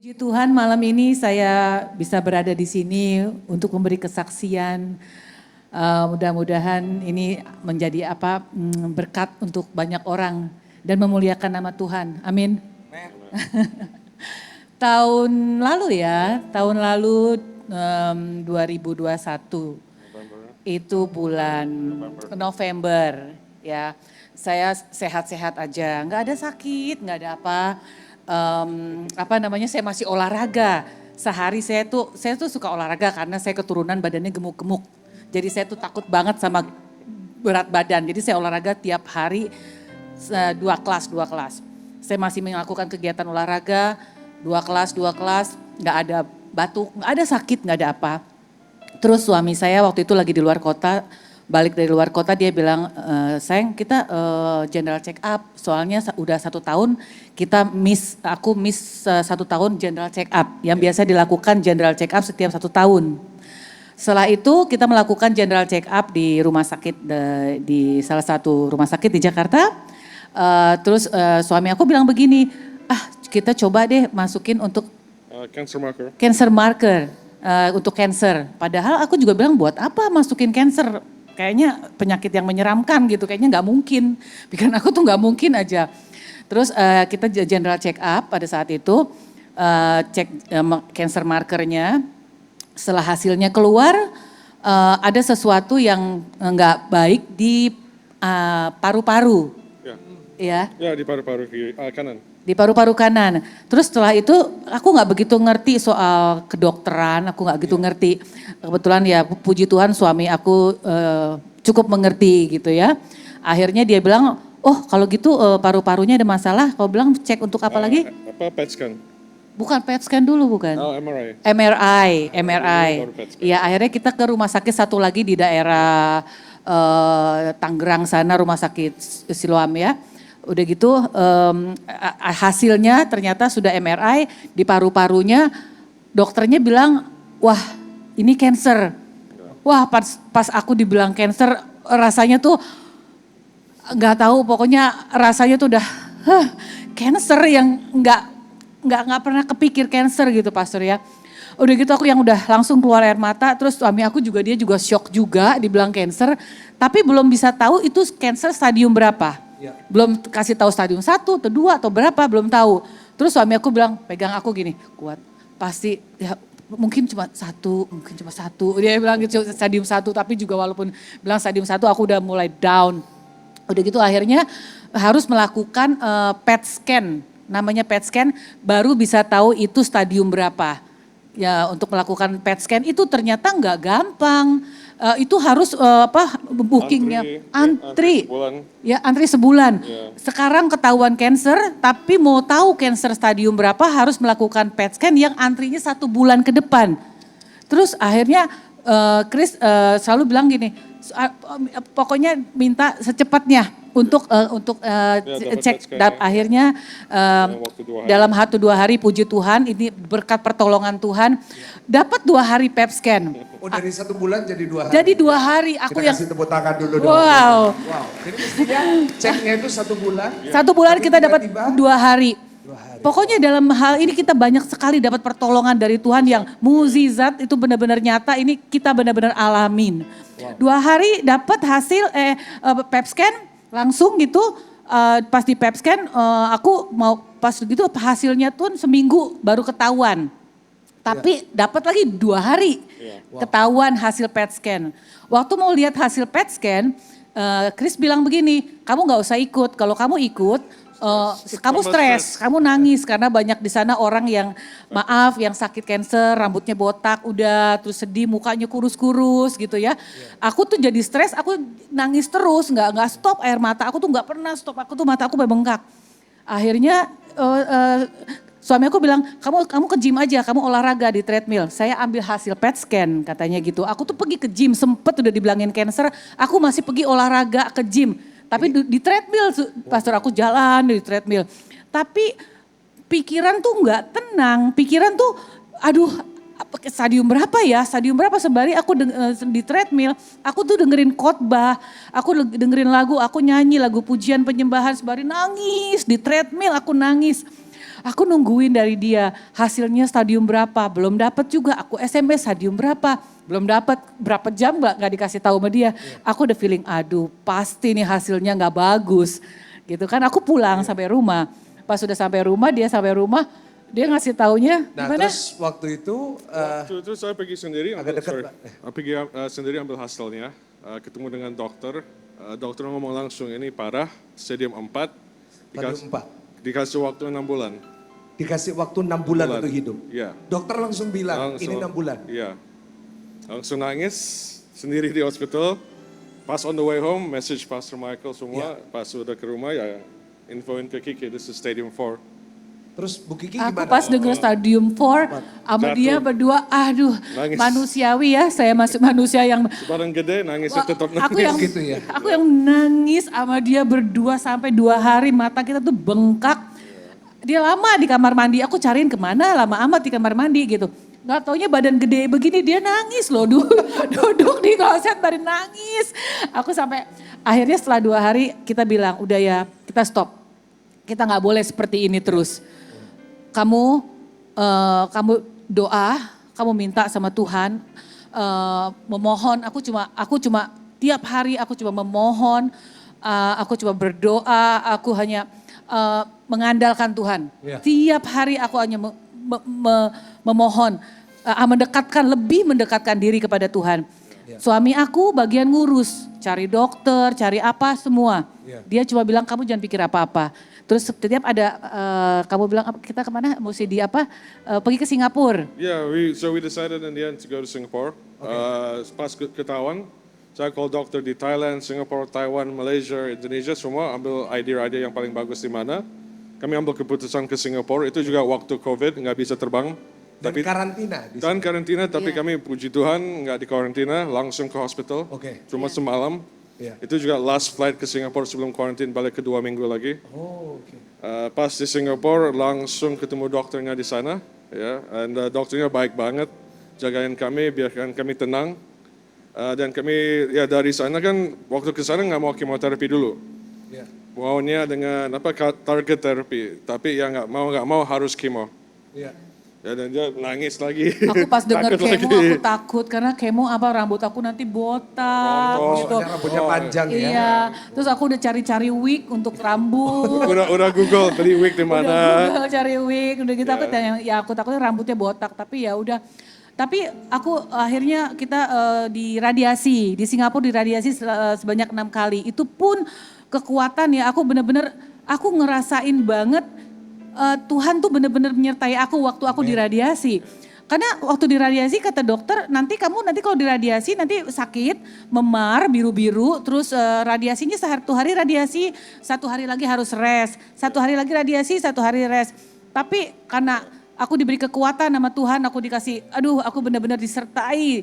Puji Tuhan malam ini saya bisa berada di sini untuk memberi kesaksian. Mudah-mudahan ini menjadi berkat untuk banyak orang dan memuliakan nama Tuhan. Amin. Tahun lalu 2021 itu bulan November ya. Saya sehat-sehat aja, nggak ada sakit, nggak ada saya masih olahraga. Sehari saya tuh suka olahraga karena saya keturunan badannya gemuk-gemuk. Jadi saya tuh takut banget sama berat badan. Jadi saya olahraga tiap hari dua kelas. Saya masih melakukan kegiatan olahraga, dua kelas, nggak ada batuk, nggak ada sakit, nggak ada apa. Terus suami saya waktu itu lagi di luar kota, balik dari luar kota dia bilang, sayang kita general check up, soalnya udah 1 tahun aku miss 1 tahun general check up, yang biasa dilakukan general check up setiap 1 tahun. Setelah itu kita melakukan general check up di rumah sakit, di salah satu rumah sakit di Jakarta. Terus suami aku bilang begini, kita coba deh masukin untuk cancer marker untuk cancer. Padahal aku juga bilang buat apa masukin cancer? Kayaknya penyakit yang menyeramkan gitu, kayaknya nggak mungkin. Pikiran aku tuh nggak mungkin aja. Terus kita general check up pada saat itu, cek cancer markernya. Setelah hasilnya keluar, ada sesuatu yang nggak baik di paru-paru. Ya. Ya, di paru-paru kanan. Di paru-paru kanan. Terus setelah itu aku nggak begitu ngerti soal kedokteran, aku nggak begitu ngerti. Kebetulan ya puji Tuhan suami aku cukup mengerti gitu ya. Akhirnya dia bilang, oh kalau gitu paru-parunya ada masalah. Kau bilang cek untuk apa lagi? PET scan. Bukan PET scan dulu bukan? Oh MRI. Iya akhirnya kita ke rumah sakit satu lagi di daerah Tangerang sana, rumah sakit Siloam ya. Udah gitu hasilnya ternyata sudah MRI di paru-parunya, dokternya bilang wah ini cancer. Wah pas aku dibilang cancer rasanya tuh nggak tahu, pokoknya rasanya tuh udah cancer yang nggak pernah kepikir cancer gitu pastor ya. Udah gitu aku yang udah langsung keluar air mata, terus suami aku dia juga shock juga dibilang cancer, tapi belum bisa tahu itu cancer stadium berapa. Ya. Belum kasih tahu stadium 1 atau 2 atau berapa, belum tahu. Terus suami aku bilang, pegang aku gini, kuat, pasti ya mungkin cuma satu. Dia bilang gitu stadium 1, tapi juga walaupun bilang stadium 1 aku udah mulai down. Udah gitu akhirnya harus melakukan PET scan, namanya PET scan baru bisa tahu itu stadium berapa. Ya untuk melakukan PET scan itu ternyata nggak gampang. Itu harus bookingnya antri sebulan. Yeah. Sekarang ketahuan cancer, tapi mau tahu cancer stadium berapa harus melakukan PET scan yang antrinya 1 bulan ke depan. Terus akhirnya Chris selalu bilang gini, pokoknya minta secepatnya untuk cek. Akhirnya dalam 1-2 hari puji Tuhan ini berkat pertolongan Tuhan dapat 2 hari PET scan. Oh dari 1 bulan jadi 2 hari? Jadi 2 hari. Aku kita kasih tepuk tangan dulu dong. Wow. Jadi mestinya ceknya itu 1 bulan. 1 bulan kita dapat 2 hari. Pokoknya dalam hal ini kita banyak sekali dapat pertolongan dari Tuhan yang mukjizat itu benar-benar nyata, ini kita benar-benar alamin. 2 hari dapat hasil PET scan langsung gitu, pas di PET scan aku mau pas gitu hasilnya tuh seminggu baru ketahuan. Tapi dapat lagi 2 hari ketahuan hasil PET scan. Waktu mau lihat hasil PET scan, Chris bilang begini, kamu nggak usah ikut. Kalau kamu ikut, kamu stres, kamu nangis karena banyak di sana orang yang yang sakit cancer, rambutnya botak, udah terus sedih, mukanya kurus-kurus gitu ya. Aku tuh jadi stres, aku nangis terus, nggak stop air mata. Aku tuh nggak pernah stop, mata aku bengkak. Akhirnya suami aku bilang, kamu ke gym aja, kamu olahraga di treadmill. Saya ambil hasil PET scan katanya gitu. Aku tuh pergi ke gym, sempet udah dibilangin cancer, aku masih pergi olahraga ke gym. Tapi di treadmill, pastor aku jalan di treadmill. Tapi pikiran tuh nggak tenang, pikiran tuh aduh stadium berapa ya? Stadium berapa sembari aku di treadmill, aku tuh dengerin khotbah, aku dengerin lagu, aku nyanyi lagu pujian penyembahan sembari nangis di treadmill, aku nangis. Aku nungguin dari dia hasilnya stadium berapa, belum dapat juga. Aku SMS stadium berapa, belum dapat. Berapa jam nggak dikasih tahu sama dia. Aku udah feeling, aduh pasti nih hasilnya nggak bagus. Gitu kan, aku pulang sampai rumah. Pas sudah sampai rumah, dia ngasih taunya Nah gimana? terus waktu itu, Waktu itu saya pergi sendiri, agak dekat, Pak. pergi sendiri ambil hasilnya, ketemu dengan dokter. Dokter ngomong langsung ini parah, stadium 4. stadium 4. Dikasih waktu 6 bulan. Dikasih waktu 6 bulan untuk hidup. Iya. Dokter langsung bilang, Langsung, ini 6 bulan. Iya. Langsung nangis sendiri di hospital. Pas on the way home, message Pastor Michael semua. Pas udah ke rumah ya infoin ke Kiki, this is stadium 4. Terus Bu Kiki Aku gimana? pas denger stadium 4 sama dia berdua, aduh Nangis. manusiawi ya, saya masuk manusia yang Sebarang gede nangisnya tetap nangis. Gitu ya? aku yang nangis sama dia berdua sampai 2 hari, mata kita tuh bengkak. Dia lama di kamar mandi, aku cariin kemana lama amat di kamar mandi gitu. Gak taunya badan gede begini dia nangis loh, duduk di kloset dari nangis. Aku sampai akhirnya setelah 2 hari kita bilang udah ya kita stop. Kita gak boleh seperti ini terus. Kamu doa, kamu minta sama Tuhan, memohon. Aku cuma tiap hari aku cuma memohon, aku cuma berdoa, aku hanya mengandalkan Tuhan. Ya. Tiap hari aku hanya memohon, lebih mendekatkan diri kepada Tuhan. Ya. Suami aku bagian ngurus, cari dokter, cari apa semua. Ya. Dia cuma bilang kamu jangan pikir apa-apa. Terus setiap ada kamu bilang kita kemana? Mesti di apa? Pergi ke Singapura. Yeah, so we decided in the end to go to Singapore. Pas ketahuan, saya call dokter di Thailand, Singapore, Taiwan, Malaysia, Indonesia, semua ambil idea yang paling bagus di mana. Kami ambil keputusan ke Singapore, itu juga waktu COVID, nggak bisa terbang. Dan karantina di Dan karantina, tapi Iya. kami puji Tuhan nggak di karantina, langsung ke hospital. Oke. Cuma semalam. Iya. Itu juga last flight ke Singapore sebelum karantina, balik ke 2 minggu lagi. Oh, oke. Pas di Singapore langsung ketemu dokternya di sana, ya, dan dokternya baik banget, jagain kami, biarkan kami tenang, dan kami ya dari sana kan waktu ke sana nggak mau kemoterapi dulu, Ya. maunya dengan target terapi, tapi ya nggak mau harus kemo, Ya. ya dan dia nangis lagi. Aku pas dengar Takut kemo lagi. aku takut karena kemo apa rambut aku nanti botak Rontok. gitu. Soalnya rambutnya panjang ya. Iya, terus aku udah cari-cari wig untuk rambut. udah Google beli wig di Udah mana. Google cari wig, udah gitu aku tanya, ya aku takutnya rambutnya botak, tapi ya udah. Tapi aku akhirnya kita di radiasi, di Singapura diradiasi sebanyak 6 kali. Itu pun kekuatan ya, aku bener-bener, aku ngerasain banget Tuhan tuh bener-bener menyertai aku waktu aku diradiasi. Karena waktu diradiasi kata dokter, nanti kalau diradiasi nanti sakit, memar, biru-biru, terus radiasinya 1 hari radiasi, 1 hari lagi harus rest, 1 hari lagi radiasi, 1 hari rest. Tapi karena aku diberi kekuatan sama Tuhan, aku dikasih, aku benar-benar disertai.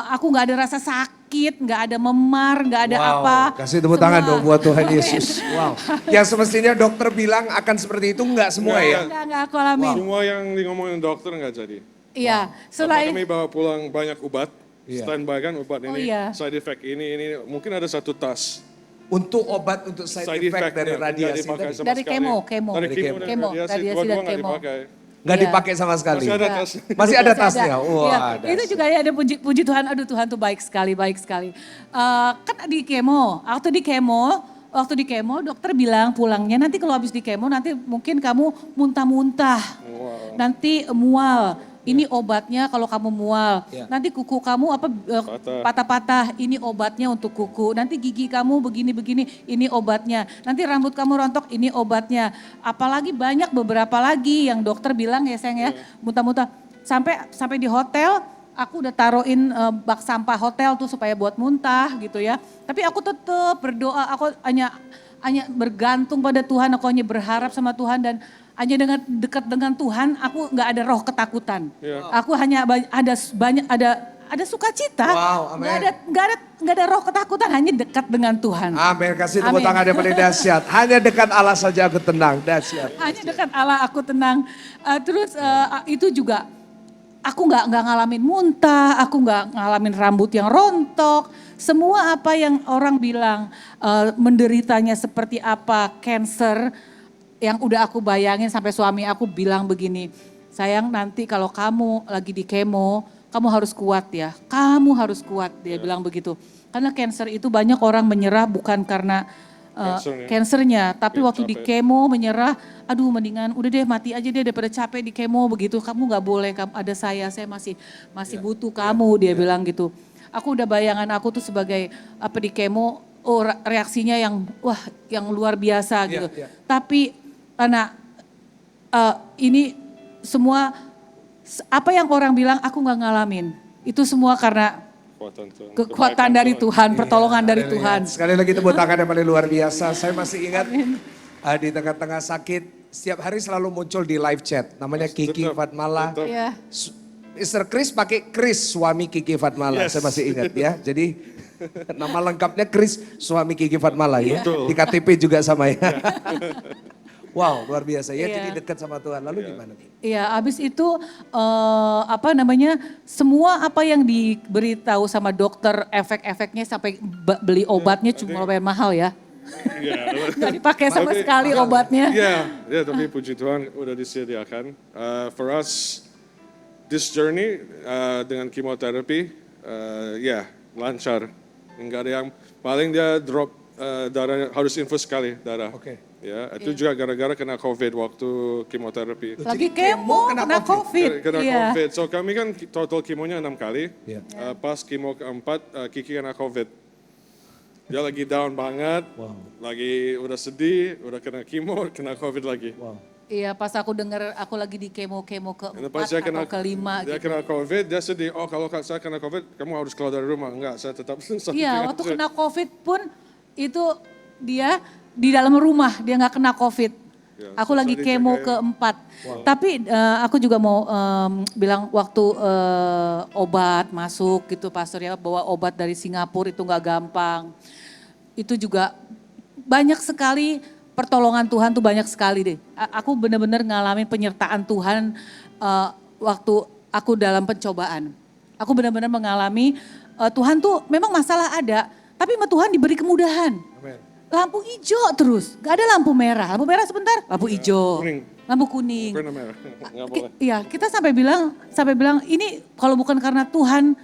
Aku gak ada rasa sakit, gak ada memar, gak ada apa. Kasih tepuk tangan dong buat Tuhan Yesus. Wow. Yang semestinya dokter bilang akan seperti itu enggak semua ya? Enggak aku alamin. Semua yang ngomongin dokter nggak jadi. Iya, Apa selain kami bawa pulang banyak obat, Iya. standby kan obat Oh, ini, iya. side effect ini, mungkin ada 1 tas. Untuk obat untuk side effect dari effect-nya nggak radiasi dipakai tadi. sama Dari sekali. kemo. Dari Dari kemo, kemo, dan radiasi, radiasi dua-dua dan nggak kemo. dipakai. Nggak Iya. dipakai sama sekali. Masih ada Enggak. tas. Masih ada Masih tasnya. Wah, Iya, ada. itu juga ya ada puji Tuhan, Tuhan tuh baik sekali. Kan di kemo, waktu di kemo dokter bilang pulangnya nanti kalau habis di kemo nanti mungkin kamu muntah-muntah, nanti mual. Ini obatnya kalau kamu mual. Ya. Nanti kuku kamu patah-patah. Ini obatnya untuk kuku. Nanti gigi kamu begini-begini. Ini obatnya. Nanti rambut kamu rontok. Ini obatnya. Apalagi banyak beberapa lagi yang dokter bilang ya sayang ya. Muntah-muntah. Sampai di hotel aku udah taruhin bak sampah hotel tuh supaya buat muntah gitu ya. Tapi aku tetap berdoa. Aku hanya bergantung pada Tuhan. Aku hanya berharap sama Tuhan dan hanya dengan dekat dengan Tuhan, aku nggak ada roh ketakutan. Iya. Aku hanya ada sukacita. Wow, amin. Nggak ada roh ketakutan, hanya dekat dengan Tuhan. Amin, kasih tepuk Amin. tangan yang paling dahsyat. Hanya dekat Allah saja aku tenang, dahsyat. Hanya dekat Allah aku tenang. Terus itu juga aku nggak ngalamin muntah, aku nggak ngalamin rambut yang rontok. Semua apa yang orang bilang menderitanya seperti apa, cancer, yang udah aku bayangin sampai suami aku bilang begini, sayang nanti kalau kamu lagi di kemo, kamu harus kuat ya, kamu harus kuat, dia bilang begitu. Karena cancer itu banyak orang menyerah bukan karena cancernya, tapi waktu di kemo menyerah, aduh mendingan udah deh mati aja deh daripada capek di kemo begitu, kamu nggak boleh, ada saya masih butuh kamu, dia bilang gitu. Aku udah bayangan aku tuh sebagai apa di kemo, oh reaksinya yang wah yang luar biasa gitu. Tapi karena ini semua apa yang orang bilang aku nggak ngalamin, itu semua karena kekuatan dari Tuhan, pertolongan dari Tuhan. Sekali lagi tepuk tangan yang paling luar biasa. Saya masih ingat di tengah-tengah sakit, setiap hari selalu muncul di live chat. Namanya Kiki Fatmala. Iya. Mr. Chris pakai Chris, suami Kiki Fatmala. Saya masih ingat ya. Jadi nama lengkapnya Chris, suami Kiki Fatmala ya. Di KTP juga sama ya. Wow, luar biasa ya. Jadi dekat sama Tuhan. Lalu gimana? Iya, abis itu semua apa yang diberitahu sama dokter, efek-efeknya sampai beli obatnya cuma lumayan mahal ya. Nggak dipakai sama sekali obatnya. Iya, tapi puji Tuhan udah disediakan. For us, this journey dengan kemoterapi, lancar. Enggak ada yang, paling dia drop darah, harus infus sekali darah. Ya, itu juga gara-gara kena COVID waktu kemoterapi. Lagi kemo, kena COVID. Kena COVID. So kami kan total kemonya 6 kali. Pas kemo keempat, Kiki kena COVID. Dia lagi down banget, lagi udah sedih, udah kena kemo, kena COVID lagi. Iya, pas aku dengar aku lagi di kemo keempat atau kelima dia gitu. kena COVID, dia sedih, oh kalau saya kena COVID, kamu harus keluar dari rumah. Enggak, saya tetap. Iya, waktu kena COVID pun itu dia di dalam rumah, dia nggak kena COVID. Aku lagi kemo keempat. Tapi aku juga mau bilang waktu obat masuk gitu Pastor ya, bawa obat dari Singapura itu nggak gampang. Itu juga banyak sekali pertolongan Tuhan tuh banyak sekali deh. Aku benar-benar ngalamin penyertaan Tuhan waktu aku dalam pencobaan. Aku benar-benar mengalami Tuhan tuh memang masalah ada, tapi sama Tuhan diberi kemudahan. Lampu hijau terus, gak ada lampu merah. Lampu merah sebentar, lampu hijau, lampu kuning. Iya, kita sampai bilang ini kalau bukan karena Tuhan,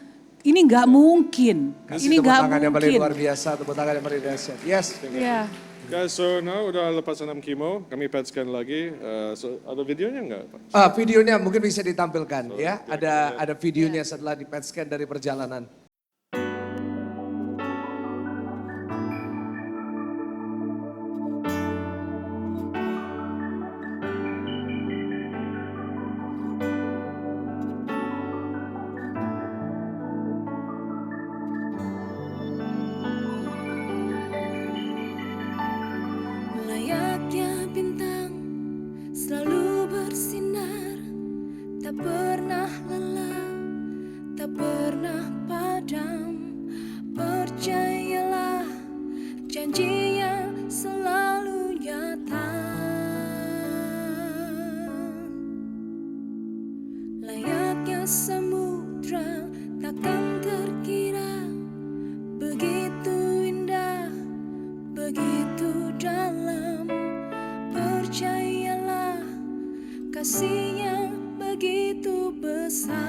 ini nggak mungkin. Ini nggak mungkin. Tepuk tangan yang paling luar biasa, tepuk tangan yang paling dahsyat. Yes. Iya. Guys, so now udah lepas 6 kemo, kami PET scan lagi. So ada videonya nggak, Pak? Videonya mungkin bisa ditampilkan ya. Ada videonya setelah di PET scan dari perjalanan. Selalu bersinar, tak pernah lelah, tak pernah padam. Percayalah, janjinya selalu nyata. Layaknya samudra takkan terkira, begitu indah, begitu dalam. Percayalah, kasih-Nya begitu besar.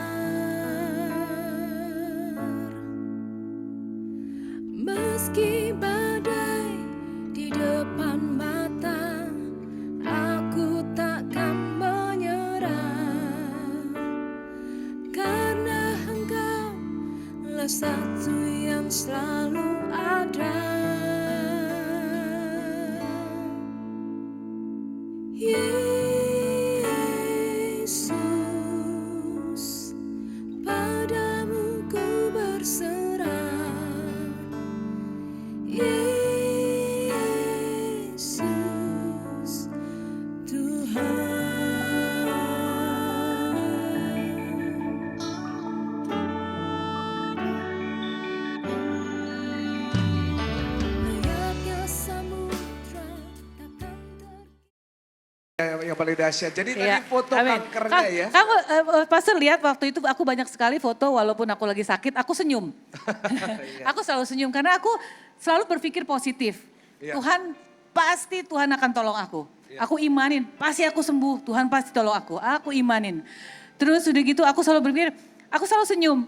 Meski badai di depan mata, aku takkan menyerah. Karena Engkau-lah satu yang selalu ada. Yesus, padamu ku berserah. Yesus, Tuhan. yang paling dahsyat. Jadi Iya, tadi foto amin. kankernya ya. Kamu, Pastor lihat waktu itu aku banyak sekali foto walaupun aku lagi sakit, aku senyum. Aku selalu senyum karena aku selalu berpikir positif. Iya. Tuhan akan tolong aku. Aku imanin, pasti aku sembuh, Tuhan pasti tolong aku. Aku imanin. Terus udah gitu aku selalu berpikir, aku selalu senyum.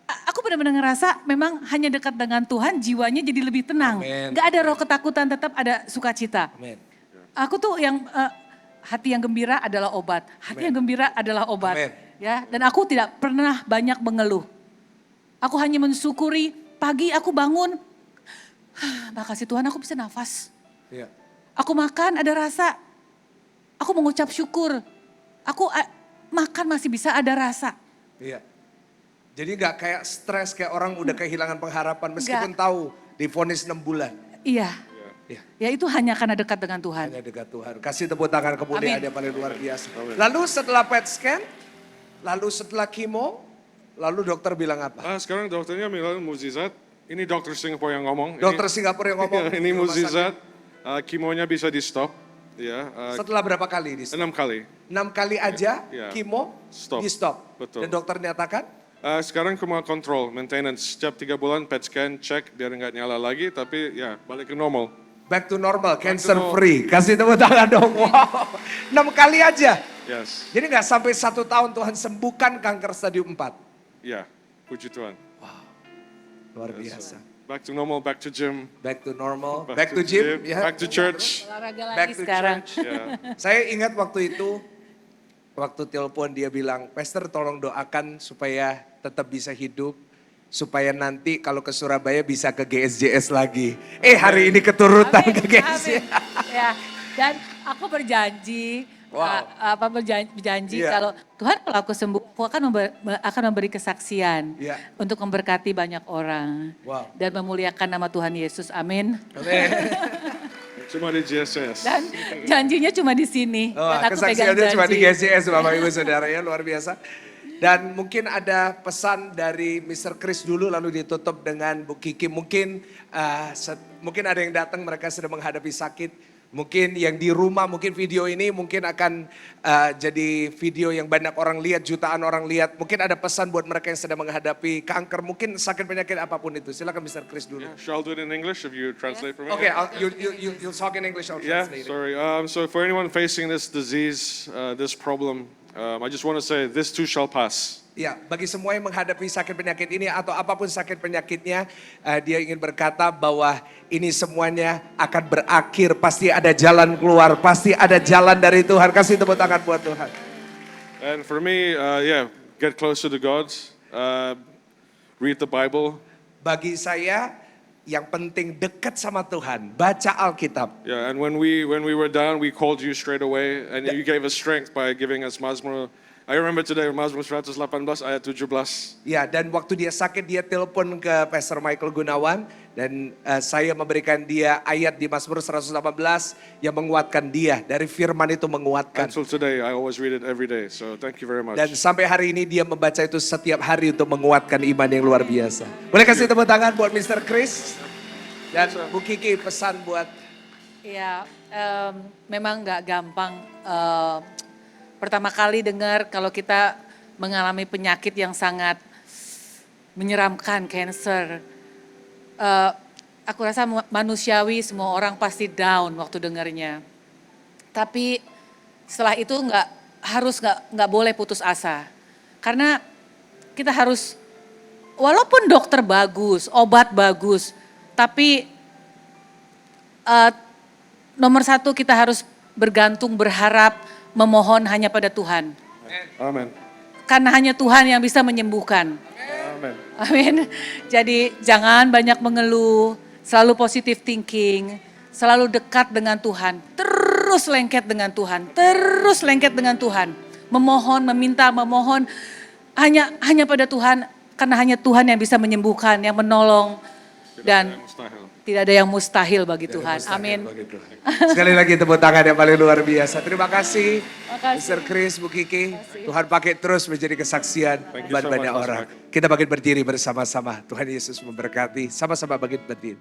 Aku benar-benar ngerasa memang hanya dekat dengan Tuhan jiwanya jadi lebih tenang. Amin. Gak ada roh ketakutan, tetap ada sukacita. Amin. Aku tuh yang hati yang gembira adalah obat. Hati yang gembira adalah obat. Amin. Ya, dan aku tidak pernah banyak mengeluh. Aku hanya mensyukuri pagi aku bangun. Makasih Tuhan aku bisa nafas. Iya. Aku makan ada rasa. Aku mengucap syukur. Aku makan masih bisa ada rasa. Iya. Jadi nggak kayak stres kayak orang udah kehilangan pengharapan meskipun tahu divonis 6 bulan. Iya. Iya. Ya itu hanya karena dekat dengan Tuhan. Hanya dekat Tuhan. Kasih tepuk tangan kemuliaan Amin. yang paling luar biasa. Lalu setelah PET scan, lalu setelah kemo, lalu dokter bilang apa? Sekarang dokternya bilang mukjizat. Ini dokter Singapura yang ngomong. Dokter Singapura yang ngomong. Ini di rumah mukjizat. sakit. Kemonya bisa di stop. Ya, Setelah berapa kali? 6 kali. 6 kali aja Iya. kemo Stop. di stop. Betul. Dan dokter nyatakan? Sekarang cuma kontrol, maintenance. Setiap 3 bulan PET scan, cek biar nggak nyala lagi. Tapi ya balik ke normal. Back to normal, cancer normal. free. Kasih tepuk tangan dong. Wow. 6 kali aja. Yes. Jadi nggak sampai 1 tahun Tuhan sembuhkan kanker stadium 4. Ya, puji Tuhan. Luar biasa. Back to normal, back to gym. Back to normal, back to gym. ya. Back to church. Olahraga Back lagi to sekarang. church. Ya. Saya ingat waktu itu, waktu telepon dia bilang, Pastor tolong doakan supaya tetap bisa hidup. Supaya nanti kalau ke Surabaya bisa ke GSJS lagi. Hari ini keturutan Amin, ke GSJS. amin. Ya, dan aku berjanji, Wow. berjanji Iya. kalau Tuhan kalau aku sembuh, aku akan memberi kesaksian Iya. untuk memberkati banyak orang Wow. dan memuliakan nama Tuhan Yesus. Amin. Amin. Cuma di GSS. Dan janjinya cuma di sini. Oh, dan aku pegang kesaksiannya cuma di janji. GSJS Bapak Ibu Saudara ya, luar biasa. Dan mungkin ada pesan dari Mr. Chris dulu lalu ditutup dengan Bu Kiki. Mungkin ada yang datang mereka sedang menghadapi sakit. Mungkin yang di rumah mungkin video ini mungkin akan jadi video yang banyak orang lihat, jutaan orang lihat. Mungkin ada pesan buat mereka yang sedang menghadapi kanker, mungkin sakit penyakit apapun itu. Silakan Mr. Chris dulu. Shall I do it in English if you translate for me? Okay, you talk in English, I'll Yeah, translate it. sorry. So for anyone facing this disease, this problem, I just want to say this too shall pass. Ya, bagi semua yang menghadapi sakit penyakit ini atau apapun sakit penyakitnya, dia ingin berkata bahwa ini semuanya akan berakhir. Pasti ada jalan keluar, pasti ada jalan dari Tuhan. Kasih tepuk tangan buat Tuhan. And for me, get closer to God, read the Bible. Bagi saya, yang penting dekat sama Tuhan, baca Alkitab. Yeah, and when we were down, we called you straight away, and you gave us strength by giving us Mazmur. I remember today Mazmur 118 ayat 17. Ya, dan waktu dia sakit dia telepon ke Pastor Michael Gunawan dan saya memberikan dia ayat di Mazmur 118 yang menguatkan dia, dari firman itu menguatkan. Until today, I always read it every day. So thank you very much. Dan sampai hari ini dia membaca itu setiap hari untuk menguatkan iman yang luar biasa. Boleh kasih tepuk tangan buat Mr. Chris dan Bu Kiki, pesan buat. Ya, memang nggak gampang. Pertama kali dengar kalau kita mengalami penyakit yang sangat menyeramkan, cancer. Aku rasa manusiawi, semua orang pasti down waktu dengarnya. Tapi setelah itu nggak boleh putus asa, karena kita harus, walaupun dokter bagus, obat bagus, tapi nomor satu kita harus bergantung, berharap, memohon hanya pada Tuhan. Amen. Karena hanya Tuhan yang bisa menyembuhkan. Amen. Amin. Jadi jangan banyak mengeluh, selalu positive thinking, selalu dekat dengan Tuhan, terus lengket dengan Tuhan, terus lengket dengan Tuhan. Memohon, meminta, memohon hanya pada Tuhan, karena hanya Tuhan yang bisa menyembuhkan, yang menolong, dan Mustahil. tidak ada yang mustahil bagi Tuhan. Amin. Sekali lagi tepuk tangan yang paling luar biasa. Terima kasih Makasih. Mr. Chris, Bu Kiki. Tuhan pakai terus menjadi kesaksian Thank you buat so banyak much, Mas orang. Mike. Kita bangkit berdiri bersama-sama. Tuhan Yesus memberkati. Sama-sama bangkit berdiri.